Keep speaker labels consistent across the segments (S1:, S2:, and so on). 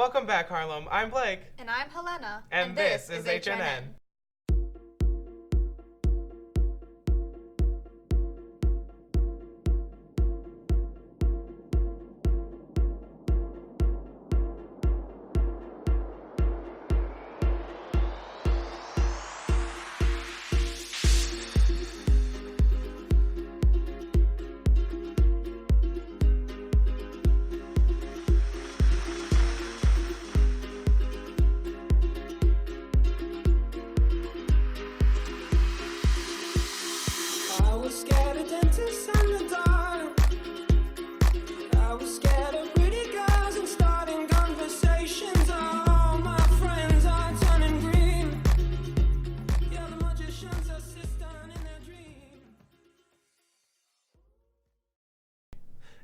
S1: Welcome back, Harlem. I'm Blake.
S2: And I'm Helena.
S1: And this is HNN.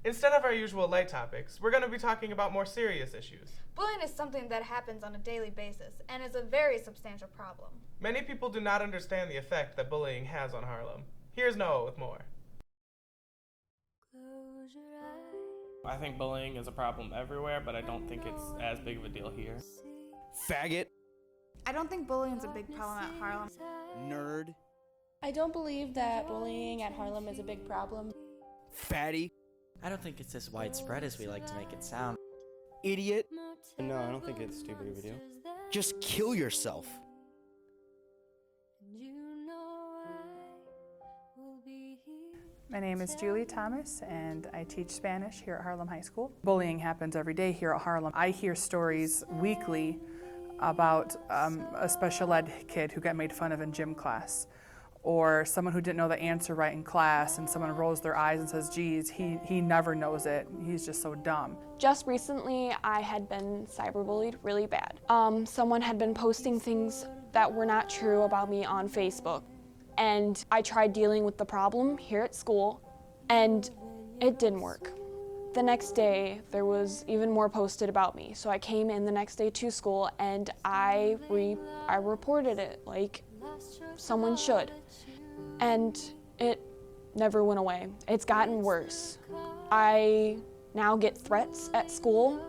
S1: Instead of our usual light topics, we're going to be talking about more serious issues.
S2: Bullying is something that happens on a daily basis and is a very substantial problem.
S1: Many people do not understand the effect that bullying has on Harlem. Here's Noah with more.
S3: I think bullying is a problem everywhere, but I don't think it's as big of a deal here.
S4: Faggot.
S2: I don't think bullying is a big problem at Harlem.
S4: Nerd.
S5: I don't believe that bullying at Harlem is a big problem.
S4: Fatty.
S6: I don't think it's as widespread as we like to make it sound.
S4: Idiot.
S7: No, I don't think it's too big of a deal.
S4: Just kill yourself.
S8: My name is Julie Thomas, and I teach Spanish here at Harlem High School. Bullying happens every day here at Harlem. I hear stories weekly about a special ed kid who got made fun of in gym class, or someone who didn't know the answer right in class and someone rolls their eyes and says, geez, he never knows it, he's just so dumb.
S5: Just recently, I had been cyberbullied really bad. Someone had been posting things that were not true about me on Facebook, and I tried dealing with the problem here at school, and it didn't work. The next day, there was even more posted about me, so I came in the next day to school and I reported it like someone should. And it never went away. It's gotten worse. I now get threats at school.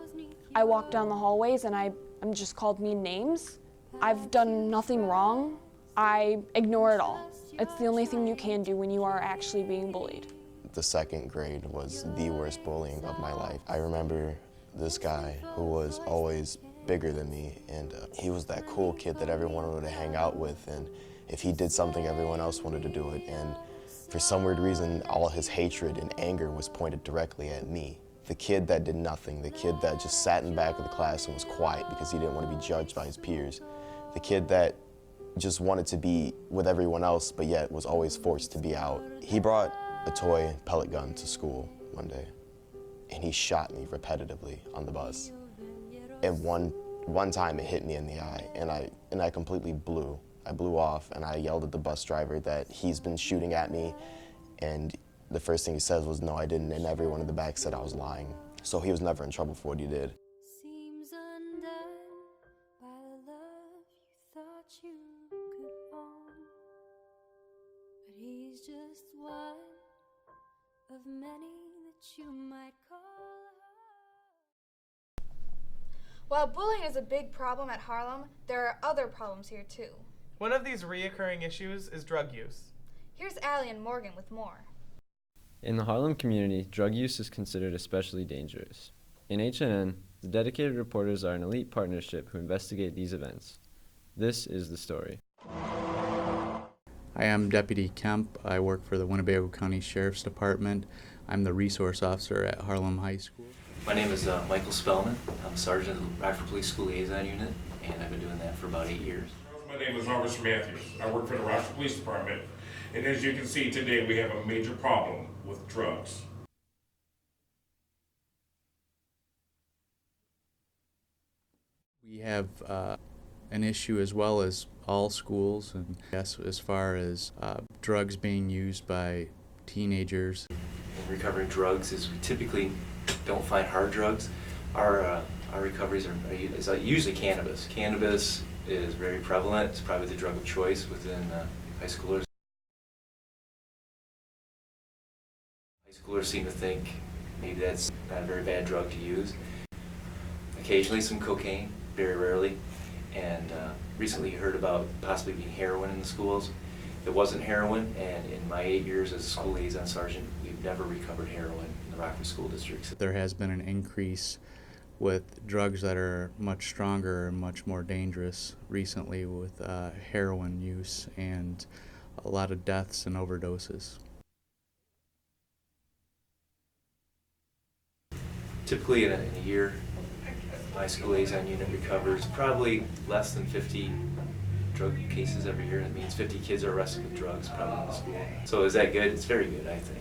S5: I walk down the hallways and I'm just called mean names. I've done nothing wrong. I ignore it all. It's the only thing you can do when you are actually being bullied.
S7: The second grade was the worst bullying of my life. I remember this guy who was always bigger than me, and he was that cool kid that everyone wanted to hang out with, and if he did something, everyone else wanted to do it, and for some weird reason, all his hatred and anger was pointed directly at me. The kid that did nothing, the kid that just sat in the back of the class and was quiet because he didn't want to be judged by his peers, the kid that just wanted to be with everyone else, but yet was always forced to be out. He brought a toy pellet gun to school one day, and he shot me repetitively on the bus. And one time it hit me in the eye, and I completely blew. I blew off, and I yelled at the bus driver that he's been shooting at me, and the first thing he says was, no, I didn't, and everyone in the back said I was lying. So he was never in trouble for what he did.
S9: Seems undone by the love you thought you could own. But he's just one of many that you might call home.
S2: While bullying is a big problem at Harlem, there are other problems here too.
S1: One of these reoccurring issues is drug use.
S2: Here's Allie and Morgan with more.
S10: In the Harlem community, drug use is considered especially dangerous. In HNN, the dedicated reporters are an elite partnership who investigate these events. This is the story.
S11: I am Deputy Kemp. I work for the Winnebago County Sheriff's Department. I'm the resource officer at Harlem High School.
S12: My name is Michael Spellman. I'm a sergeant of the Rockford Police School Liaison Unit, and I've been doing that for about 8 years.
S13: My name is Officer Matthews. I work for the Rockford Police Department, and as you can see today, we have a major problem with drugs.
S11: We have an issue as well as all schools, and yes, as far as drugs being used by teenagers.
S12: In recovering drugs is we typically don't find hard drugs. Our recoveries is usually cannabis. Cannabis is very prevalent. It's probably the drug of choice within high schoolers. High schoolers seem to think maybe that's not a very bad drug to use. occasionally some cocaine, very rarely, and recently heard about possibly being heroin in the schools. It wasn't heroin, and in my 8 years as a school liaison sergeant, we've never recovered heroin in the Rockford School Districts.
S11: There has been an increase with drugs that are much stronger and much more dangerous recently with heroin use and a lot of deaths and overdoses.
S12: Typically in a year, my school liaison unit recovers probably less than 50 drug cases every year. That means 50 kids are arrested with drugs probably in the school. So is that good? It's very good, I think.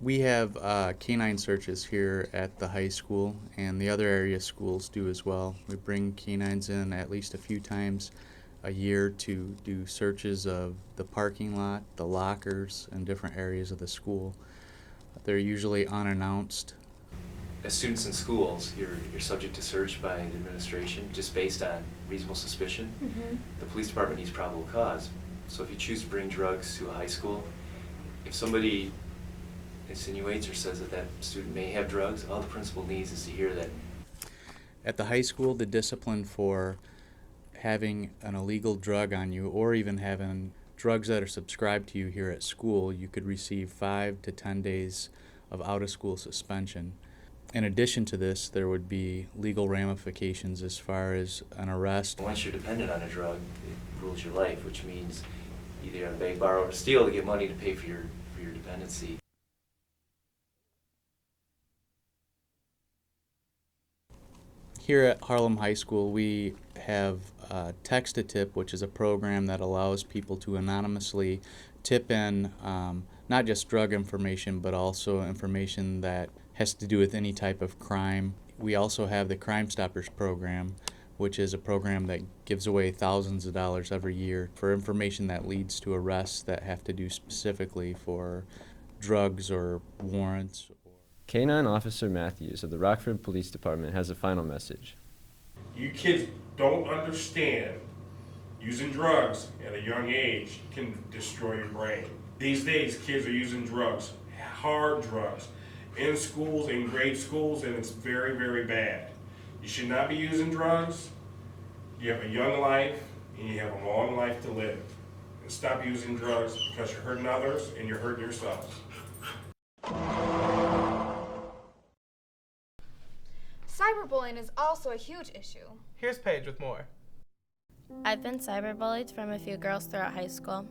S11: We have canine searches here at the high school, and the other area schools do as well. We bring canines in at least a few times a year to do searches of the parking lot, the lockers, and different areas of the school. They're usually unannounced.
S12: As students in schools, you're subject to search by the administration just based on reasonable suspicion.
S2: Mm-hmm.
S12: The police department needs probable cause. So if you choose to bring drugs to a high school, if somebody insinuates or says that that student may have drugs, all the principal needs is to hear that.
S11: At the high school, the discipline for having an illegal drug on you or even having drugs that are subscribed to you here at school, you could receive 5 to 10 days of out-of-school suspension. In addition to this, there would be legal ramifications as far as an arrest.
S12: Once you're dependent on a drug, it rules your life, which means either you have to beg, borrow, or steal to get money to pay for your dependency.
S11: Here at Harlem High School, we have Text a Tip, which is a program that allows people to anonymously tip in not just drug information, but also information that has to do with any type of crime. We also have the Crime Stoppers program, which is a program that gives away thousands of dollars every year for information that leads to arrests that have to do specifically for drugs or warrants.
S10: K-9 Officer Matthews of the Rockford Police Department has a final message.
S13: You kids don't understand using drugs at a young age can destroy your brain. These days, kids are using drugs, hard drugs, in schools, in grade schools, and it's very, very bad. You should not be using drugs. You have a young life, and you have a long life to live. And stop using drugs because you're hurting others and you're hurting yourselves.
S2: Cyberbullying is also a huge issue.
S1: Here's Paige with more.
S14: I've been cyberbullied from a few girls throughout high school.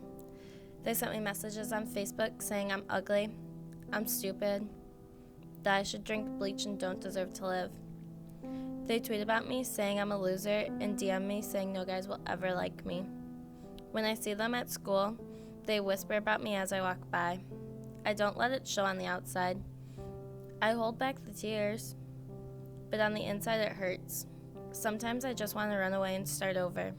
S14: They sent me messages on Facebook saying I'm ugly, I'm stupid, that I should drink bleach and don't deserve to live. They tweet about me saying I'm a loser and DM me saying no guys will ever like me. When I see them at school, they whisper about me as I walk by. I don't let it show on the outside. I hold back the tears, but on the inside it hurts. Sometimes I just want to run away and start over.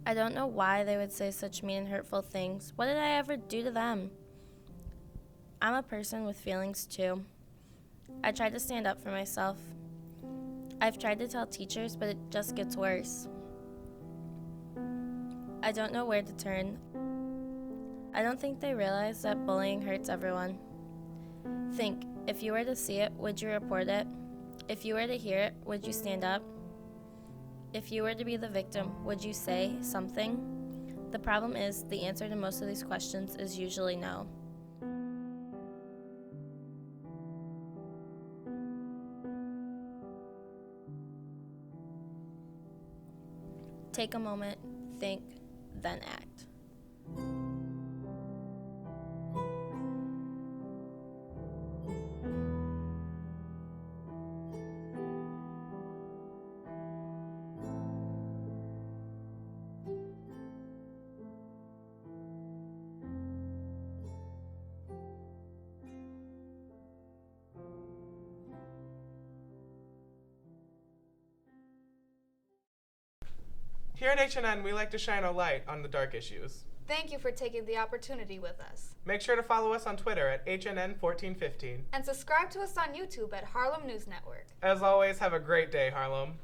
S14: I don't know why they would say such mean and hurtful things. What did I ever do to them? I'm a person with feelings too. I try to stand up for myself. I've tried to tell teachers, but it just gets worse. I don't know where to turn. I don't think they realize that bullying hurts everyone. Think, if you were to see it, would you report it? If you were to hear it, would you stand up? If you were to be the victim, would you say something? The problem is, the answer to most of these questions is usually no. Take a moment, think, then act.
S1: Here at H&N, we like to shine a light on the dark issues.
S2: Thank you for taking the opportunity with us.
S1: Make sure to follow us on Twitter at HNN1415.
S2: And subscribe to us on YouTube at Harlem News Network.
S1: As always, have a great day, Harlem.